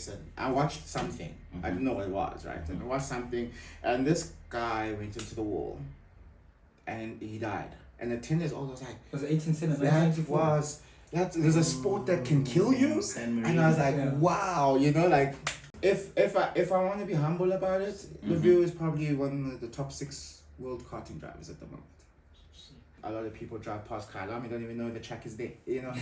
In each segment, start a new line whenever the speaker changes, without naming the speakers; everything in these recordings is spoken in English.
race and I watched something. I didn't know what it was, right? And I watched something, and this guy went into the wall, and he died. And at 10 years old, I was like,
was it 18
there's a sport that can kill you, and I was like, wow, you know, like if I want to be humble about it, Lufefe is probably one of the top 6 world karting drivers at the moment. A lot of people drive past Khayalami, don't even know the track is there, you know.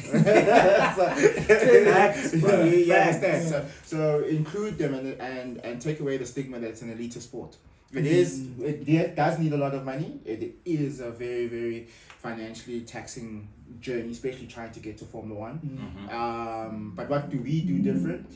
So include them and take away the stigma that it's an elitist sport. It does need a lot of money. It is a very, very financially taxing journey, especially trying to get to Formula One. But what do we do different?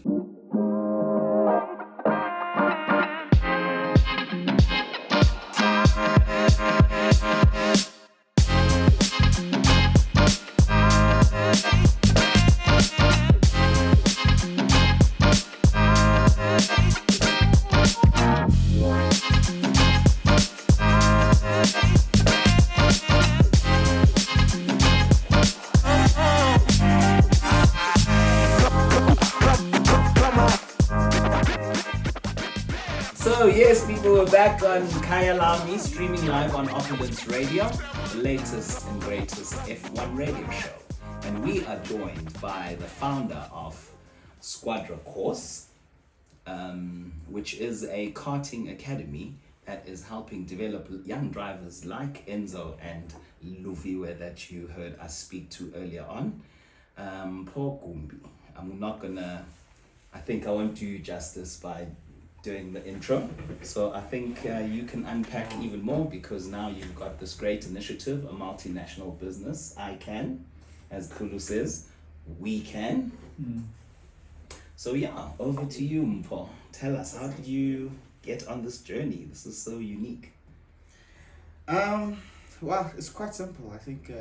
So yes, people, we're back on Khayalami, streaming live on Opulence Radio, the latest and greatest F1 radio show. And we are joined by the founder of Squadra Cross, which is a karting academy that is helping develop young drivers like Enzo and Lufefe that you heard us speak to earlier on. Mpho Gumbi. I think I won't do you justice by doing the intro, so I think you can unpack even more, because now you've got this great initiative, a multinational business, ICAN, as Kulu says, we can. So yeah, over to you, Mpho. Tell us, how did you get on this journey? This is so unique.
Well, it's quite simple. I think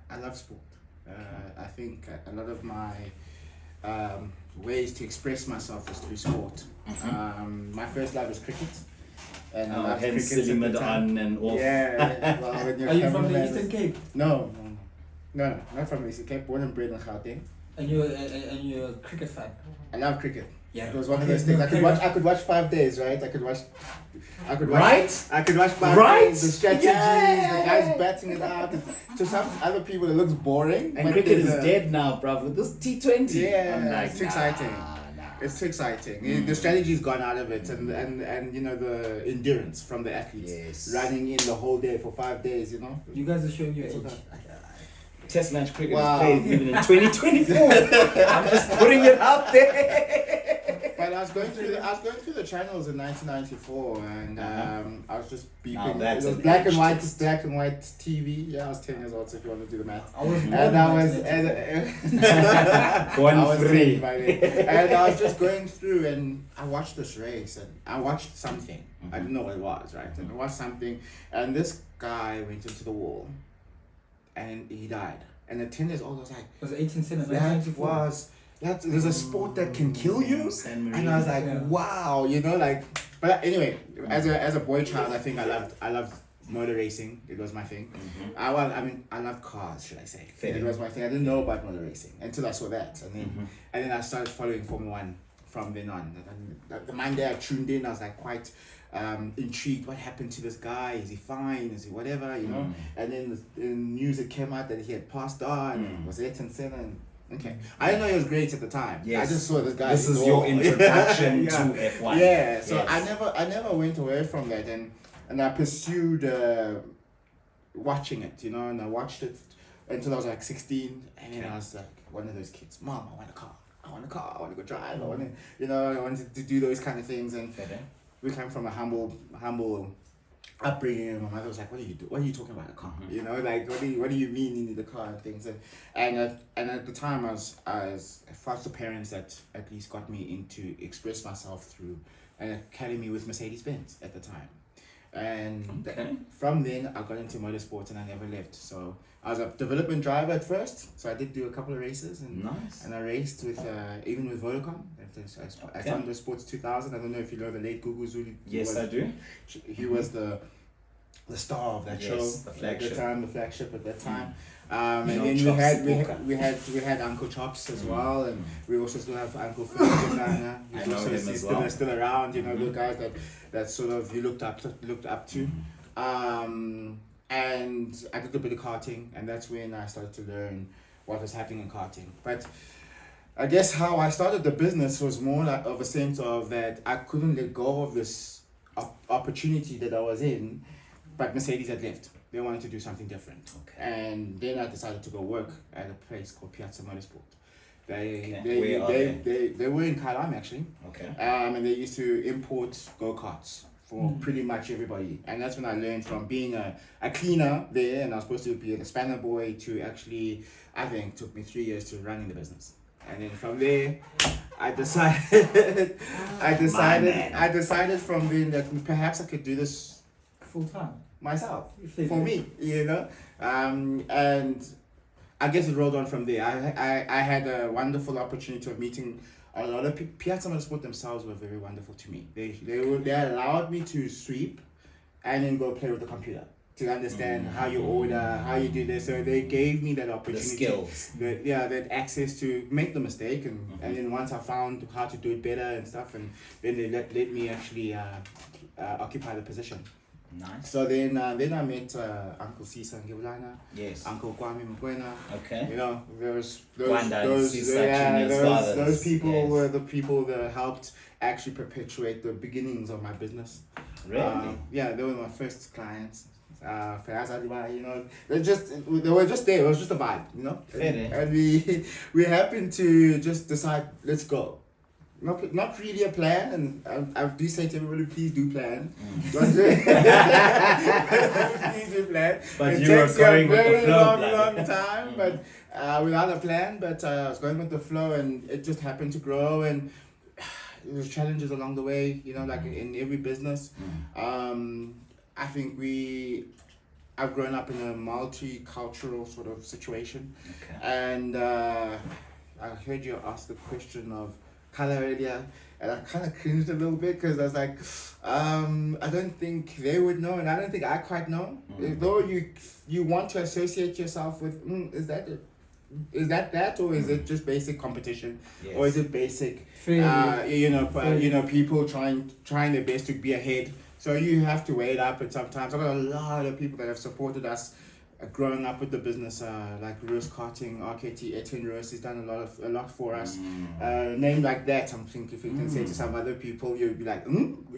I love sport. I think a lot of my ways to express myself is through sport. My first love was cricket, and I loved
hence
cricket
on and off.
Yeah. Well,
Are you from the Eastern Cape?
No, not from the Eastern Cape. Born and bred in Gauteng.
And you're a cricket fan?
I love cricket.
Yeah.
It was one of those things. I could watch 5 days, right? I could watch
Right?
I could watch 5
Right?
days, the strategies, the guys batting it out. To some other people, it looks boring.
And cricket is dead now, bruv, with this T20.
Yeah,
I'm like,
it's too exciting. It's too exciting. The strategy's gone out of it, and you know, the endurance from the athletes, running in the whole day for 5 days. You know,
you guys are showing your age.
Test match cricket is played even in 2024. I'm just putting it out there.
But I was going through the channels in 1994, and I was just beeping.
That's
it was black and white TV. Yeah, I was 10 years old, so if you want to do the math.
I was
I was 3 by then. And I was just going through, and I watched this race, and I watched something. I didn't know what it was, right? And I watched something, and this guy went into the wall, and he died. And at 10 years old, I was like,
was it
there's a sport that can kill you, and I was like, wow, you know, like. But anyway, as a boy child, I think I loved motor racing. It was my thing. I loved cars, should I say? It was my thing. I didn't know about motor racing until I saw that, and then I started following Formula One from then on. And the Monday I tuned in, I was like quite intrigued. What happened to this guy? Is he fine? Is he whatever? You know? And then the news that came out that he had passed on. Was 8-7. Okay, I didn't know he was great at the time.
Yes.
I just saw this guy.
This is your introduction to F1.
Yeah, so I never went away from that, and I pursued watching it, you know, and I watched it until I was like 16, and then I was like one of those kids. Mom, I want a car. I want to go drive. I wanted to do those kind of things, and we came from a humble upbringing. My mother was like, "What do you do? What are you talking about a car? You know, like what do you mean you need a car and things?" And at the time, I was foster parents that at least got me into express myself through an academy with Mercedes-Benz at the time. And from then, I got into motorsport and I never left. So I was a development driver at first. So I did do a couple of races and I raced with even with Vodacom. I found the Sports 2000. I don't know if you know the late Gugu Zulu.
Yes, I do.
He was the the star of that show
the flagship.
at the time, the flagship at that time.
You
And
know,
then
Chops
we had Uncle Chops as well, and we also still have Uncle Phil.
I know him as well.
Still around, you know, the guys that sort of you looked up to. And I did a bit of karting, and that's when I started to learn what was happening in karting. But I guess how I started the business was more like of a sense of that I couldn't let go of this opportunity that I was in, but Mercedes had left. They wanted to do something different.
Okay.
And then I decided to go work at a place called Piazza Motorsport. They were in Khayalami actually.
Okay.
And they used to import go-karts for pretty much everybody. And that's when I learned from being a cleaner there, and I was supposed to be a spanner boy, to actually, I think took me 3 years to running the business. And then from there, I decided from then that perhaps I could do this
Full time.
myself, for me, you know. And I guess it rolled on from there. I had a wonderful opportunity of meeting a lot of people. Piazza Motorsport themselves were very wonderful to me. They allowed me to sweep and then go play with the computer to understand how you order, how you do this. So they gave me that opportunity.
The skills.
That access to make the mistake. And then once I found how to do it better and stuff, and then they let me actually occupy the position.
Nice.
So then I met Uncle Sisa Ngibulana,
Yes.
Uncle Kwame Mkwena.
Okay.
You know, those people were the people that helped actually perpetuate the beginnings of my business.
Really?
Yeah, they were my first clients. You know, they were just there. It was just a vibe, you know. And we happened to just decide, let's go. Not really a plan, and I do say to everybody, please do plan. Please do plan.
But
it
you were
takes
going
a
with the
very
flow,
long time, but without a plan. But I was going with the flow, and it just happened to grow. And there was challenges along the way, you know, like in every business. I think I've grown up in a multicultural sort of situation, and I heard you ask the question of color earlier, and I kind of cringed a little bit because I was like, I don't think they would know, and I don't think I quite know. Though you want to associate yourself with, is that or is it just basic competition? Yes. Or is it basic, people trying their best to be ahead? So you have to weigh it up, and sometimes I've got a lot of people that have supported us growing up with the business, like Russ Karting, RKT, Etienne Russ has done a lot for us. Name like that, I'm thinking if you can say to some other people, you'll be like,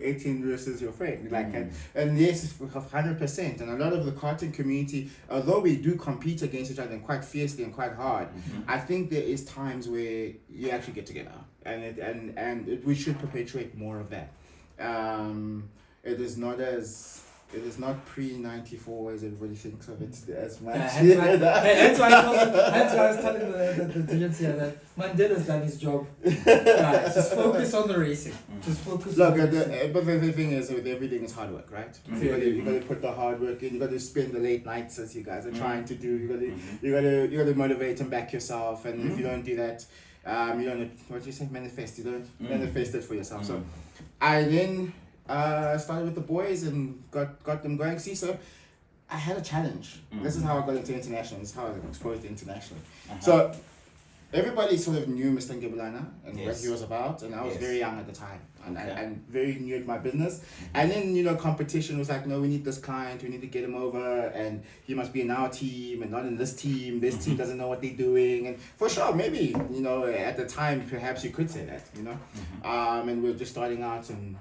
Etienne Russ is your friend. Like, and yes, 100%. And a lot of the karting community, although we do compete against each other quite fiercely and quite hard, I think there is times where you actually get together, and we should perpetuate more of that. It is not pre-94 as everybody thinks of it as much.
That's why I was telling the agents here that Mandela's done his job. Just focus on the racing. Just focus.
Look, but the thing is, with everything is hard work, right? You got to put the hard work in. You got to spend the late nights, as you guys are trying to do. You got to motivate and back yourself. And if you don't do that, you don't. What do you say? Manifest. You don't manifest it for yourself. So, I then. Started with the boys and got them going. See, so I had a challenge. This is how I got into international. This is how I was exposed to international. So everybody sort of knew Mr. Ngibulana and what he was about, and I was very young at the time and very new at my business. And then, competition was like, no, we need this client, we need to get him over, and he must be in our team and not in this team. This team doesn't know what they're doing. And for sure, maybe, at the time, perhaps you could say that, and we were just starting out, and,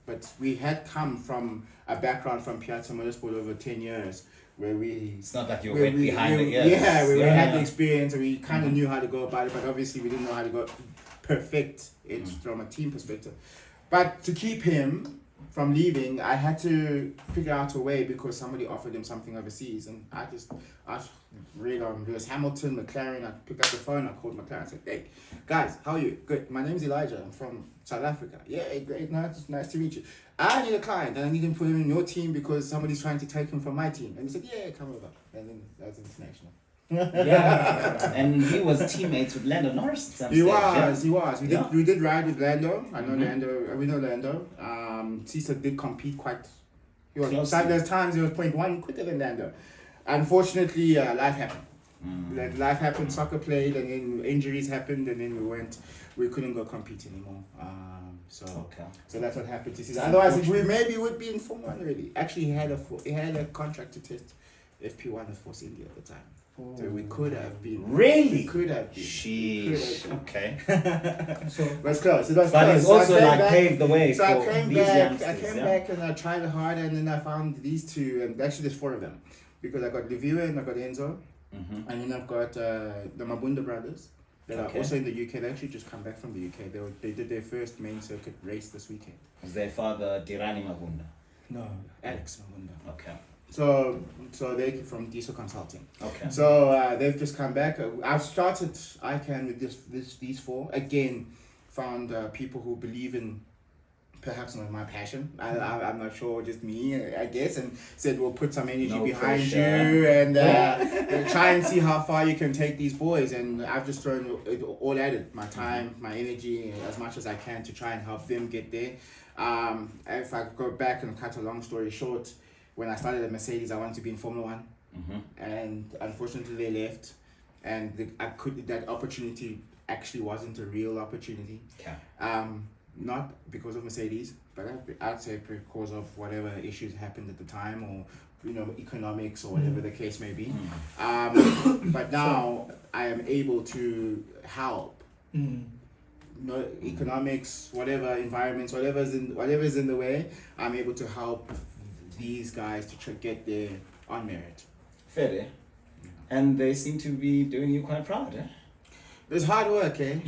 but we had come from a background from Piazza Motorsport over 10 years. Where it's
not like you went behind the ears.
Yeah, we had the experience and we kind of knew how to go about it, but obviously we didn't know how to go perfect it from a team perspective. But to keep him from leaving, I had to figure out a way because somebody offered him something overseas, and I read on Lewis Hamilton, McLaren. I picked up the phone, I called McLaren, I said, hey, guys, how are you? Good. My name's Elijah. I'm from South Africa. Yeah, great. Nice to meet you. I need a client and I need him to put him in your team because somebody's trying to take him from my team. And he said, yeah, come over. And then that was international.
And he was teammates with Lando Norris at some stage.
He was. We did ride with Lando. I know Lando. We know Lando. Cesar did compete quite There's times he was 0.1 quicker than Lando. Unfortunately, life happened. Life happened, soccer played, and then injuries happened, and then we couldn't go compete anymore. So that's what happened this season. Otherwise, we maybe would be in Formula 1 already. Actually, he had a contract to test FP1 at Force India at the time. Oh. So we could have been.
Really?
We could have been.
Sheesh. Okay.
So it was close. It was
but
close.
it's also paved the way
so
for
I came
these
back.
youngsters.
I came back and I tried harder, and then I found these two, and actually there's 4 of them, because I got Lufefe and I got Enzo, and then I've got the Mabunda brothers that are also in the UK. They actually just come back from the UK. They did their first main circuit race this weekend.
Is their father Dirani Mabunda?
No, Alex Mabunda.
Okay.
So they're from Diesel Consulting.
Okay.
So they've just come back. I've started ICAN with these 4. Again, found people who believe in perhaps not my passion. I'm not sure, just me, I guess, and said we'll put some energy behind you and try and see how far you can take these boys. And I've just thrown it all at it, my time, my energy, as much as I can to try and help them get there. If I go back and cut a long story short, when I started at Mercedes, I wanted to be in Formula 1, and unfortunately they left, and that opportunity actually wasn't a real opportunity. Not because of Mercedes, but I'd say because of whatever issues happened at the time, or economics, or whatever the case may be. But now I am able to help. Economics, whatever environments, whatever's in the way, I'm able to help these guys to get there on merit.
Fair, eh? And they seem to be doing you quite proud, eh?
It's hard work, eh?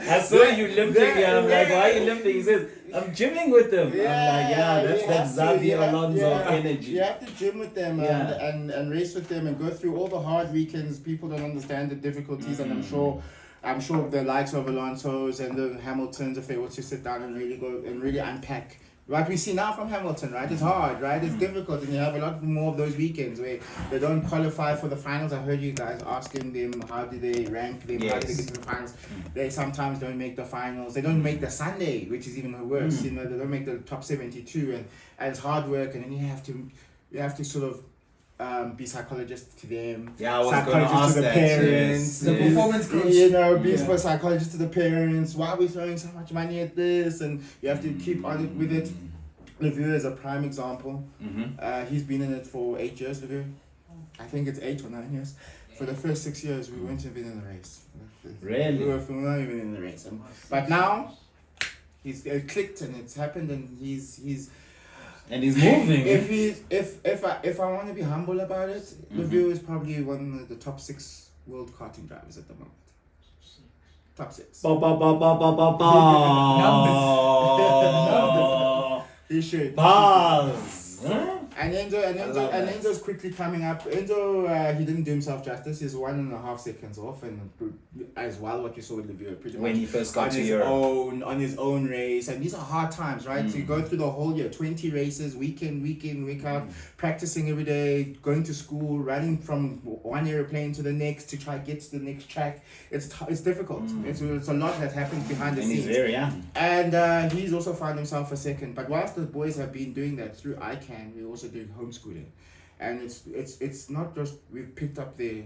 I saw you limping, and I'm like, why are you limping? He says, I'm gymming with them. I'm like, that's that Xavi Alonso energy.
You have to gym with them and race with them and go through all the hard weekends. People don't understand the difficulties, and I'm sure the likes of Alonso's and the Hamiltons, if they were to sit down and really unpack what we see now from Hamilton, right? It's hard, right? It's difficult, and you have a lot more of those weekends where they don't qualify for the finals. I heard you guys asking them, how do they rank them, how do they get to the finals? They sometimes don't make the finals. They don't make the Sunday, which is even worse. They don't make the top 72, and it's hard work, and then you have to sort of be psychologist to them, psychologist to the parents,
the performance coach.
Be psychologist to the parents. Why are we throwing so much money at this? And you have to keep on it with it. Lufefe is a prime example. He's been in it for 8 years. Lufefe, I think it's 8 or 9 years. For the first 6 years, we weren't even in the race.
Really?
We were not even in the race. But now, it clicked and it's happened, and he's
moving.
If I want to be humble about it, Lufefe is probably one of the top 6 world karting drivers at the moment. Top 6.
Numbers.
He should.
Buzz.
And Enzo's quickly coming up. Enzo, he didn't do himself justice. He's 1.5 seconds off, and as well what you saw with Lufefe, pretty much
when he first got to Europe,
on his own race. And these are hard times, right? So you go through the whole year, 20 races, week in, week out, practicing every day, going to school, running from one airplane to the next to try to get to the next track. It's difficult. It's a lot that happens behind the scenes.
He's very young.
And he's also found himself a second. But whilst the boys have been doing that through ICAN, we also doing homeschooling, and it's not just we've picked up the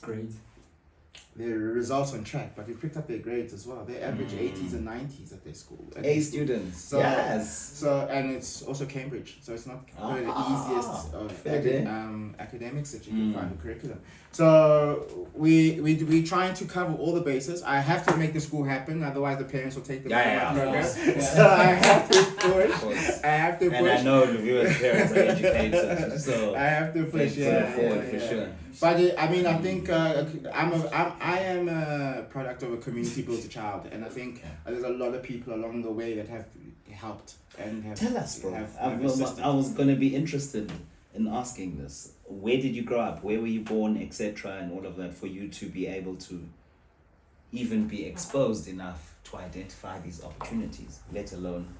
grades,
their results on track, but we've picked up their grades as well. They average 80s and 90s at their school.
A students.
So, and it's also Cambridge, so it's not the easiest of academics that you can find the curriculum. So we trying to cover all the bases. I have to make the school happen, otherwise the parents will take the program. So I have to push.
And I know the viewers' parents are educated, so
I have to push.
For sure.
But I mean, I think I am a product of a community built a child, and I think there's a lot of people along the way that have helped and have.
Tell us, bro. I was gonna be interested in asking this. Where did you grow up? Where were you born, etc., and all of that, for you to be able to even be exposed enough to identify these opportunities, let alone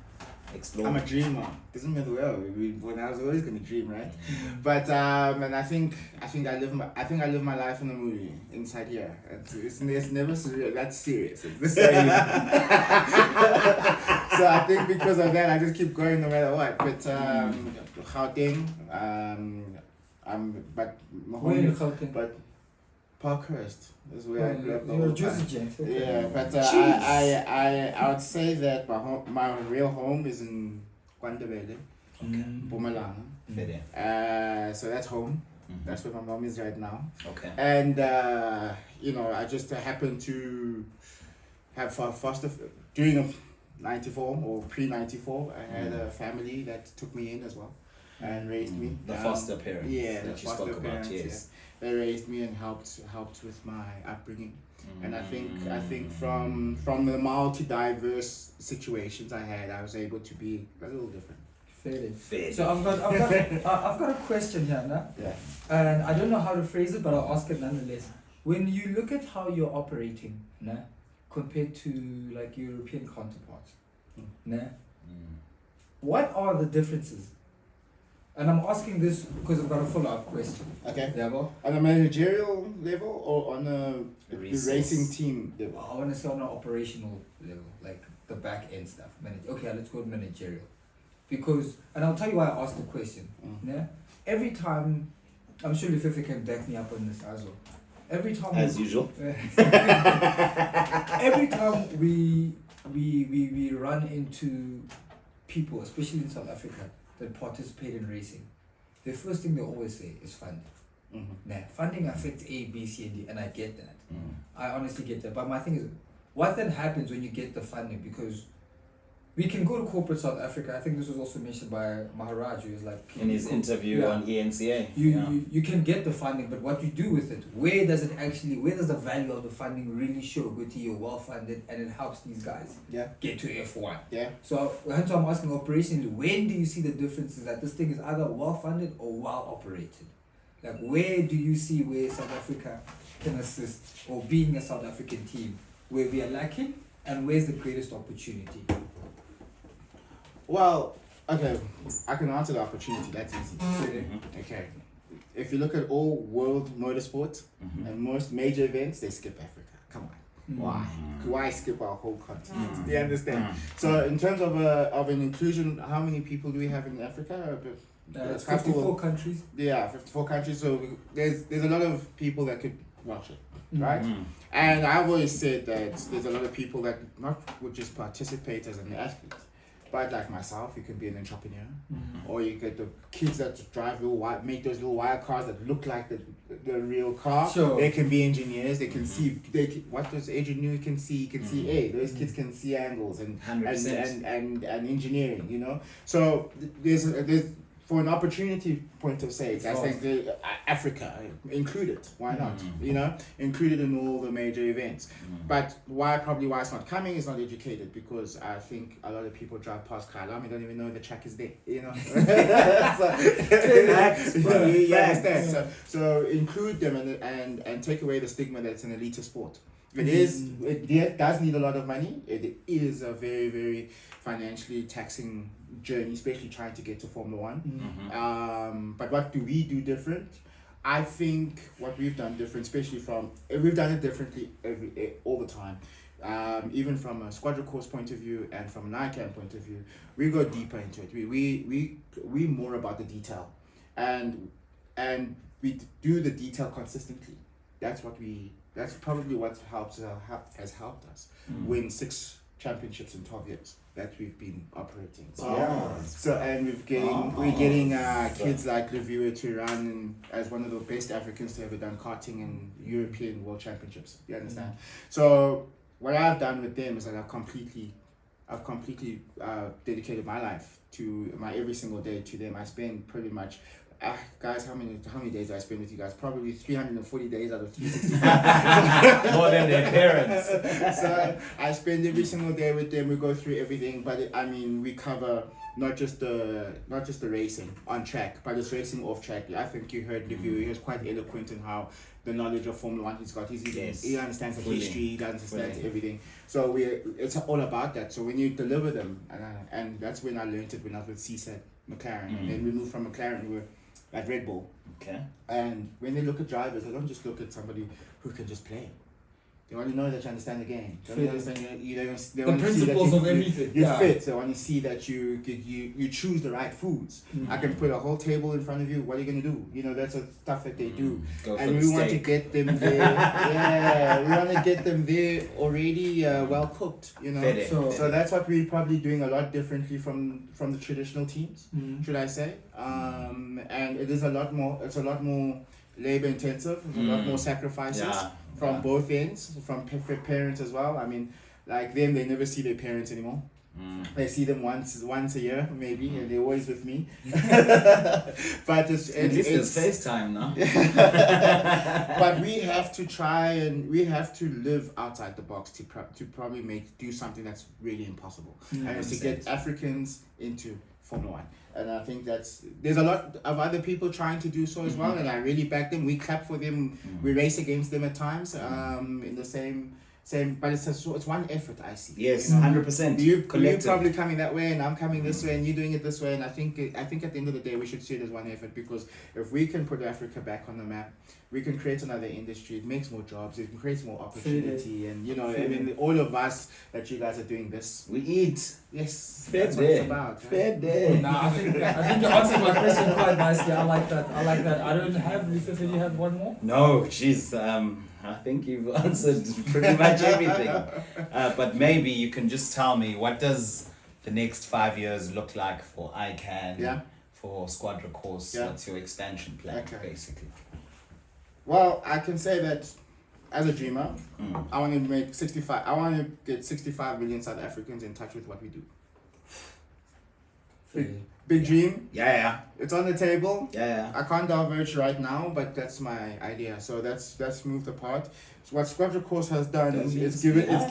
explore.
I'm a dreamer. Doesn't matter when I was always gonna dream, right? But and I think I live my life in a movie inside here. It's never surreal. That's serious. It's the same. So I think because of that, I just keep going no matter what. But Gauteng, but my
Where in
home,
Gauteng?
but Parkhurst is where I grew up. the
You're a
whole
juicy
time.
gent. Okay.
Yeah, but
Jeez.
I would say that my real home is in Kwandebele, Mpumalanga.
Fair.
So that's home.
Mm-hmm.
That's where my mom is right now.
Okay.
And I just happened to have foster during a 94 or pre-94. I had a family that took me in as well and raised me.
The foster parents.
Yeah,
that
the
you
foster
spoke
parents,
about. Yes.
yeah. They raised me and helped with my upbringing. And I think from the multi-diverse situations I had, I was able to be a little different.
Fair. So I've got a question here, nah?
Yeah.
And I don't know how to phrase it, but I'll ask it nonetheless. When you look at how you're operating, nah, compared to like European counterparts, nah, what are the differences? And I'm asking this because I've got a follow-up question.
Okay.
Yeah, bro?
On a managerial level or on the racing team level?
I want to say on an operational level, like the back end stuff. Okay, let's go to managerial. Because, and I'll tell you why I asked the question. Yeah? Every time, I'm sure Lufefe can back me up on this as well. Every time,
as usual.
every time we run into people, especially in South Africa, that participate in racing, the first thing they always say is funding.
Mm-hmm.
Now, funding affects A, B, C, and D, and I get that. I honestly get that. But my thing is, what then happens when you get the funding? Because we can go to corporate South Africa. I think this was also mentioned by Maharaj, who is like
in his interview on ENCA.
You can get the funding, but what you do with it, where does the value of the funding really show? Good to you're well funded and it helps these guys get to F1.
Yeah.
So hence I'm asking operationally, when do you see the differences that this thing is either well funded or well operated? Like where do you see where South Africa can assist, or being a South African team, where we are lacking, and where's the greatest opportunity?
Well, okay, I can answer the opportunity. That's easy. Okay, if you look at all world motorsport and most major events, they skip Africa. Come on, why? Why skip our whole continent? Do you understand? So in terms of an inclusion, how many people do we have in Africa?
It's 54 countries.
Yeah, 54 countries. So there's a lot of people that could watch it, right? And I've always said that there's a lot of people that would just participate as an athlete. But like myself, you can be an entrepreneur, or you get the kids that drive make those little wire cars that look like the real car.
Sure.
They can be engineers. They can see. What does Adrian Newey can see? He can see. Hey, those kids can see angles and engineering. You know. So there's for an opportunity point of sake, I think Africa included. Why not? You know, included in all the major events. But why it's not coming is not educated, because I think a lot of people drive past Khayalami don't even know the track is there. You know. So include them and take away the stigma that it's an elitist sport. It does need a lot of money. It is a very, very financially taxing journey, especially trying to get to Formula One. But what do we do different? I think what we've done different, especially we've done it differently all the time. Even from a Squadra Cross point of view and from an ICAN point of view, we go deeper into it. We more about the detail, and we do the detail consistently. That's probably what has helped us win 6 championships in 12 years that we've been operating. And we're getting kids like Lufefe to run as one of the best Africans to ever done karting in European World Championships. You understand? So what I've done with them is that I've completely dedicated my life to my every single day to them. I spend pretty much. Guys, how many days do I spend with you guys? Probably 340 days out of 365.
More than their parents.
So I spend every single day with them. We go through everything, but we cover not just the racing on track, but it's racing off track. I think you heard Lufefe. He was quite eloquent in how the knowledge of Formula One he's got. He understands the history, he understands everything. So it's all about that. So when you deliver them, and that's when I learned it when I was with CSAT McLaren, and then we moved from McLaren, we were at Red Bull.
Okay.
And when they look at drivers, they don't just look at somebody who can just play. They want to know that you understand the game. They want to understand they
the
want to see that
principles of everything.
you fit. They want to see that you choose the right foods. I can put a whole table in front of you. What are you going to do? You know, that's the stuff that they do. And we want to get them there. Yeah, we want to get them there already well cooked. You know, so that's what we're probably doing a lot differently from the traditional teams, should I say? And it is a lot more. It's a lot more labor intensive. There's a lot more sacrifices. From both ends, from parents as well. I mean, like them, they never see their parents anymore. They see them once a year, maybe, and they're always with me. But it's
FaceTime now.
But we have to try and we have to live outside the box to probably do something that's really impossible, and it's to get Africans into Formula One. And I think there's a lot of other people trying to do so as well, and I really back them. We clap for them. We race against them at times in the same, but it's one effort, I see.
Yes, 100%.
You're probably coming that way, and I'm coming this way, and you're doing it this way. And I think at the end of the day, we should see it as one effort, because if we can put Africa back on the map, we can create another industry. It makes more jobs. It creates more opportunity, and I mean, all of us that you guys are doing this,
we eat.
Yes,
fair
that's
day.
what it's about.
Fair day.
No, I think you answered my question quite nicely. I like that. I don't have Lufefe. Do you have one more?
No, jeez. I think you've answered pretty much everything. But maybe you can just tell me, what does the next 5 years look like for ICAN, for Squadra Cross? What's your expansion plan, basically?
Well, I can say that as a dreamer, I want to make 65. I want to get 65 million South Africans in touch with what we do. Big dream.
Yeah.
It's on the table.
Yeah.
I can't diverge right now, but that's my idea. So that's moved apart. So what Squadra Cross has done is it's given us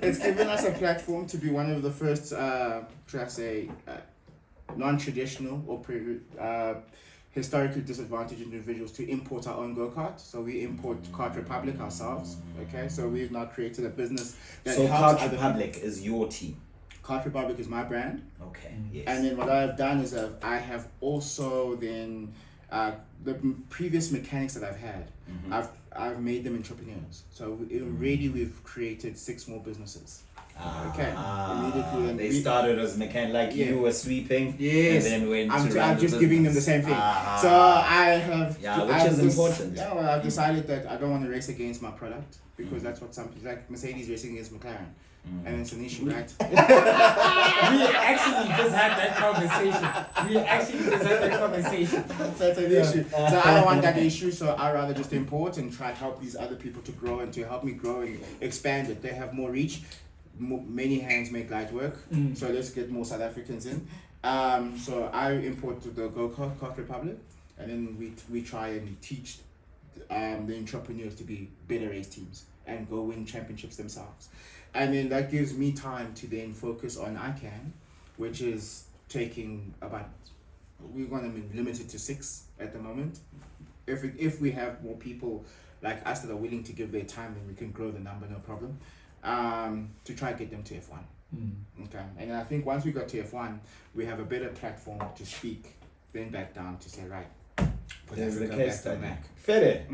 it's given us a platform to be one of the first, should I say, non-traditional or historically disadvantaged individuals to import our own go-kart. So we import Kart Republic ourselves. Okay, so we've now created a business that helps
Kart Republic is your team.
Kart Republic is my brand.
Okay. Yes.
And then what I've done is I have also then the previous mechanics that I've had, I've made them entrepreneurs. So already we've created 6 more businesses. Okay. Immediately, and
they started as mechanic, like you were sweeping.
Yes.
And then went
I'm just giving them the same thing. So I have.
Which is important.
Yeah. Well, I've decided that I don't want to race against my product, because that's what some people like. Mercedes racing against McLaren. And it's an issue, right?
We actually just had that conversation.
That's an issue. So I don't want that issue, so I'd rather just import and try to help these other people to grow and to help me grow and expand it. They have more reach. Many hands make light work. So let's get more South Africans in. So I import to the Kart Republic, and then we try and teach the entrepreneurs to be better race teams and go win championships themselves. And then that gives me time to then focus on ICAN, which is taking we're going to be limited to 6 at the moment. If we have more people like us that are willing to give their time, then we can grow the number, no problem, to try to get them to F1. Okay. And I think once we got to F1, we have a better platform to speak, then back down to say, right,
there's the case study.
Fede.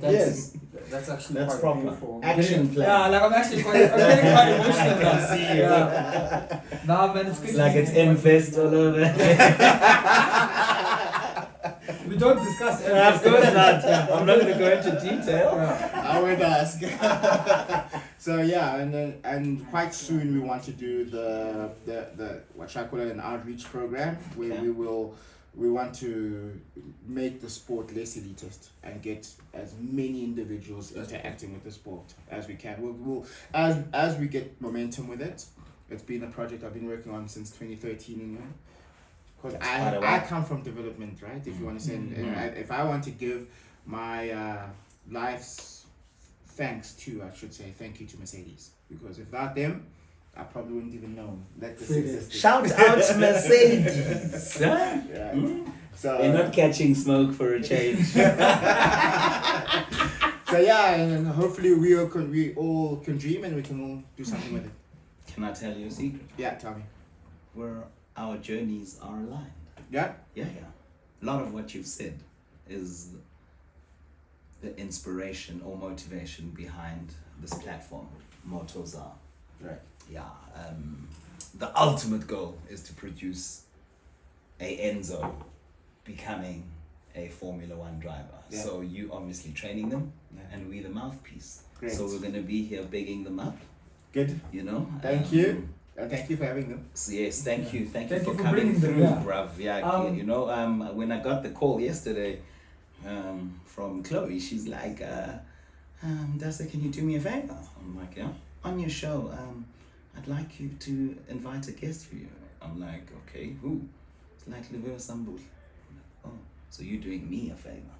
Yes. That's actually
that's
quite
proper.
beautiful.
Action plan.
Yeah, like I'm getting quite emotional now.
See you.
Nah, man, it's good.
It's like it's Infest all over.
We don't discuss everything.
Of course not. I'm not going to go into detail.
I would ask. So yeah, and quite soon we want to do the what should I call it, an outreach program where we want to make the sport less elitist and get as many individuals interacting with the sport as we can. We'll as we get momentum with it. It's been a project I've been working on since 2013 anyway. Because I come from development, right? If you want to say, if I want to give my life's thanks to, I should say, thank you to Mercedes. Because without them, I probably wouldn't even know that this
Really?
existed.
Shout out to Mercedes. Huh?
Yeah. So
They're not catching smoke for a change.
so yeah, and hopefully we all can dream and we can all do something with it.
Can I tell you a secret?
Yeah, tell me.
Where our journeys are aligned.
Yeah?
Yeah. A lot of what you've said is the inspiration or motivation behind this platform. Mottos are.
Right.
Yeah. The ultimate goal is to produce a Enzo becoming a Formula One driver.
Yeah.
So you obviously training them,
Yeah.
and we the mouthpiece.
Great.
So we're gonna be here bigging them up.
Good.
You know.
Thank you. And thank you for having them.
So yes, thank you for
for
coming
bringing them,
through,
yeah.
bruv. Yeah, you know, when I got the call yesterday, from Chloe, she's like, Dasa, can you do me a favor? I'm like, yeah, on your show, I'd like you to invite a guest for you. I'm like, okay, who? It's like Lufefe Sambul. Oh, so you're doing me a favor.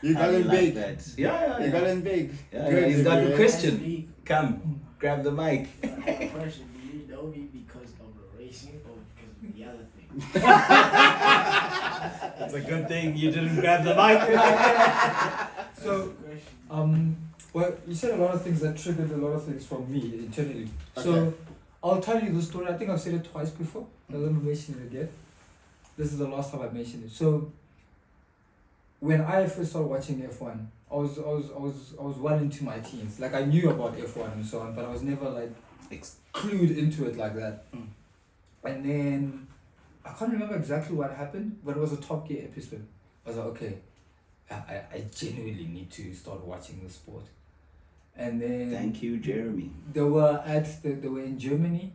You got it
like
big.
that. Yeah.
You got it big.
Yeah,
Good.
he's got the
Good.
question. Come, grab the mic.
Question, do you know me because of the racing or because of the other thing?
It's a good thing you didn't grab the mic.
So, well, you said a lot of things that triggered a lot of things from me internally. So,
Okay.
I'll tell you the story. I think I've said it twice before. I'm going to mention it again. This is the last time I've mentioned it. So, when I first started watching F1, I was well into my teens. Like I knew about F1 and so on, but I was never like clued into it like that. And then I can't remember exactly what happened, but it was a Top Gear episode. I was like, okay, I genuinely need to start watching the sport. And then
Thank you, Jeremy.
they were in Germany,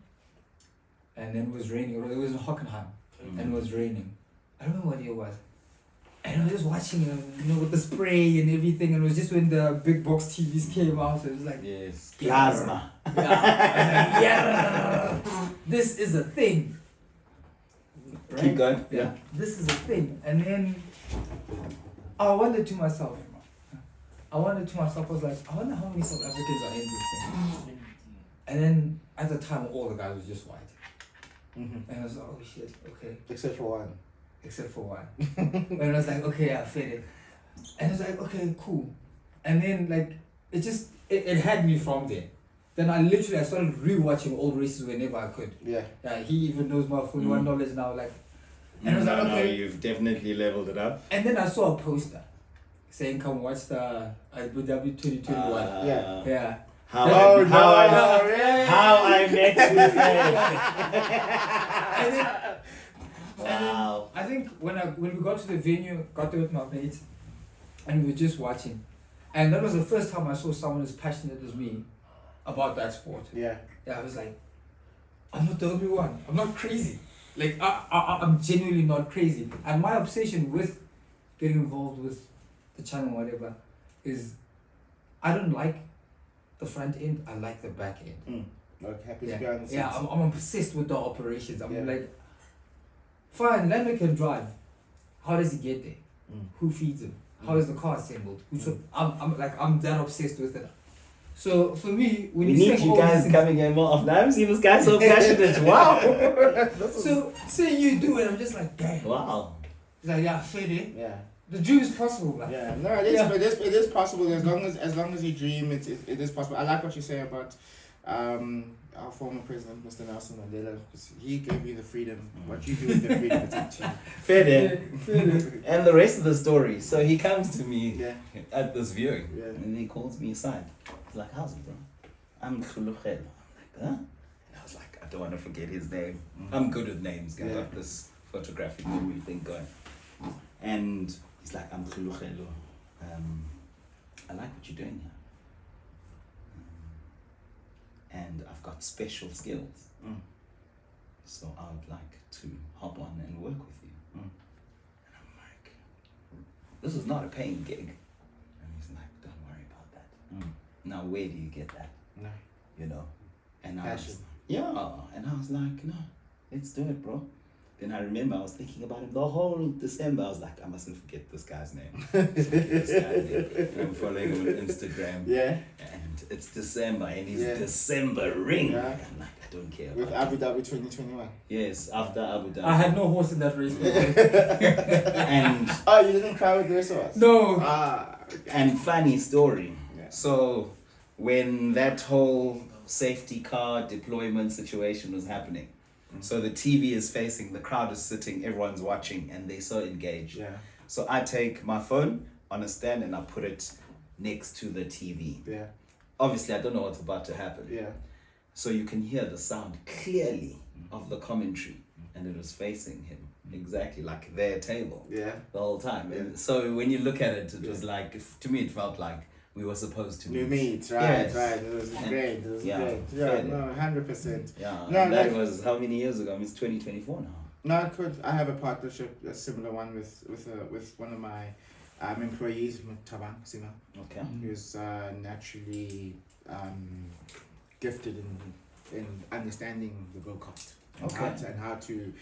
and then it was raining. It was in Hockenheim, and it was raining. I don't know what year it was. And I was just watching it, with the spray and everything. And it was just when the big box TVs came out. So it was like,
Yes,
yeah.
plasma.
Yeah, I was like, yeah, this is a thing. Right?
Keep going.
Yeah, this is a thing. And then I wondered to myself, I was like, I wonder how many South Africans are in this thing. And then at the time, all the guys were just white.
Mm-hmm.
And I was like, oh shit, okay.
Except for one.
Except for one. And I was like, okay, I fit it. And I was like, okay, cool. And then like it had me from there. Then I started rewatching old races whenever I could.
Yeah.
He even knows my full one knowledge now. Like, and I was like, okay.
You've definitely leveled it up.
And then I saw a poster saying, "Come watch the Abu Dhabi 2021." Yeah.
How
Oh,
I met
And then,
Wow.
I think when we got to the venue, got there with my mates, and we were just watching, and that was the first time I saw someone as passionate as me about that sport.
Yeah.
Yeah, I was like, I'm not the only one. I'm not crazy. Like I'm genuinely not crazy. And my obsession with getting involved with the channel, whatever, is I don't like the front end. I like the back end.
Like happy to be on the seats.
Yeah, I'm obsessed with the operations. I'm
Yeah.
like, fine, Lando can drive. How does he get there? Who feeds him? How is the car assembled? I'm that obsessed with it. So for me, when
We
you
need
say
you
all
guys
these
coming in more often. I haven't seen this guy so passionate. Wow.
things, so say you do it, I'm just like, damn.
Wow.
He's like, yeah, fair day.
Yeah.
The dream is possible, man.
Yeah, no, it is possible as long as you dream. It is possible. I like what you say about our former president, Mr. Nelson Mandela, because he gave you the freedom. What you do with the freedom, it's up to you.
Fair day. And the rest of the story. So he comes to me
Yeah.
at this viewing,
Yeah.
and he calls me aside. He's like, "How's it, bro? I'm Tlhologelo." I'm like, "Huh?" And I was like, "I don't want to forget his name. I'm good with names. I got this photographic memory thing going." And he's like, "I'm Tlhologelo. I like what you're doing here. And I've got special skills. So I would like to hop on and work with you." And I'm like, "This is not a paying gig." And he's like, "Don't worry about that. Now where do you get that?"
No.
You know? And I
Passion.
was, and I was like, "No, let's do it, bro." Then I remember I was thinking about him the whole December. I was like, I mustn't forget this guy's name. And I'm following him on Instagram.
Yeah.
And it's December and he's
Yeah.
December ring.
Yeah.
I'm like, I don't care.
With
about
Abu Dhabi 2021.
Yes, after Abu Dhabi.
I had no horse in that race.
And
Oh, you didn't cry with the rest of us?
No.
and funny story.
Yeah.
So when that whole safety car deployment situation was happening, so the TV is facing, the crowd is sitting, everyone's watching, and they're so engaged.
Yeah.
So I take my phone on a stand and I put it next to the TV.
Yeah.
Obviously, I don't know what's about to happen.
Yeah.
So you can hear the sound clearly of the commentary, and it was facing him exactly like their table
Yeah.
the whole time. And so when you look at it, it was like, to me, it felt like we were supposed to
New meat, right,
Yes.
right. It was
And-
great. It was
yeah,
great. Yeah,
fair
no, 100%.
Yeah,
No,
and that
like-
was how many years ago? I mean, it's 2024 now.
No, I could. I have a partnership, a similar one with one of my employees, Tabang Sima,
Okay.
who's naturally gifted in understanding the go-kart. And
Okay.
how to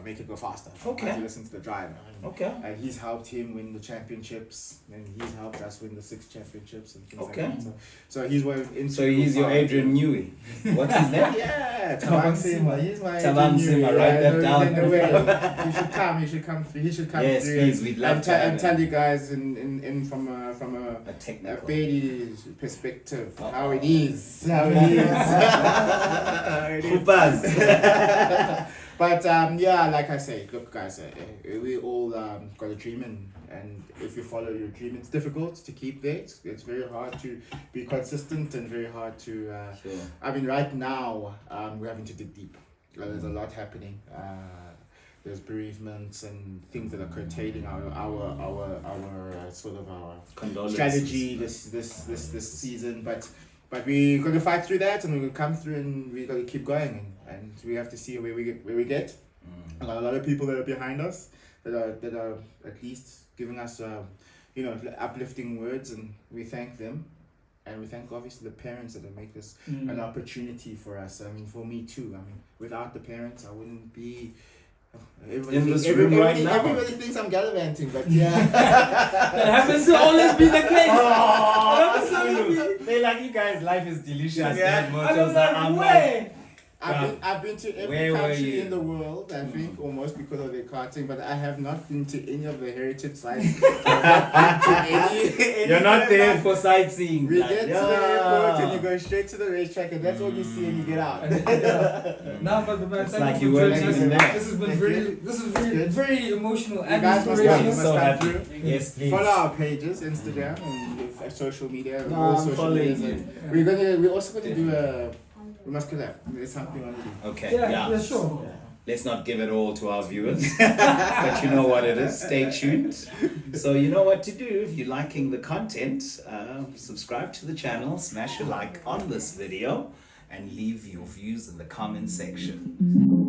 make it go faster.
Okay.
How to listen to the driver.
Okay.
And he's helped him win the championships, and he's helped us win the 6 championships and things
Okay.
like that. So he's one.
So he's your Adrian Newey. What's his name?
Yeah, Tabang Sima. He's my
Tabang
Adrian
Sima,
Newey.
write that
no,
down.
No way. He should come. He should come through. He should come
Yes,
through.
please, we'd love to have
and tell you guys in from
A
a
technical.
baby perspective
Oh.
how it is. How it is. How it is.
Khupas.
But yeah, like I say, look, guys, we all got a dream, and if you follow your dream, it's difficult to keep there. It's very hard to be consistent and very hard to.
Sure.
I mean, right now we're having to dig deep. There's a lot happening. There's bereavements and things that are curtailing our sort of our
Condolences.
strategy this season, but we're gonna fight through that, and we're gonna come through, and we're gonna keep going, and we have to see where we get. A lot of people that are behind us that are at least giving us uplifting words, and we thank them, and we thank obviously the parents that make this an opportunity for us. I mean, for me too. I mean, without the parents, I wouldn't be.
In this room right now.
Everybody thinks I'm gallivanting, but yeah.
That happens to always be the case.
They're like, you guys, life is delicious.
Yeah.
I was like, where?
I've been to every
Where were
country
you?
in the world, I think, almost because of their karting, but I have not been to any of the heritage sites.
You're not there for sightseeing.
We
like,
get to the airport and you go straight to the racetrack, and that's what you see and you get out.
No, but man,
It's
thank
like
you
you
for
weren't
joining
even
us.
there.
This has been
Thank
very,
you.
this is very, very emotional and
guys must
I'm
come.
inspirational.
so
come
happy.
through.
Yes, please.
Follow our pages, Instagram and social media.
No,
all
I'm
social
following
medias.
you.
We're also gonna do we must collab. There's something on it.
Okay,
Yeah, sure.
Let's not give it all to our viewers, but you know what it is. Stay tuned. So you know what to do. If you're liking the content, subscribe to the channel, smash a like on this video, and leave your views in the comment section.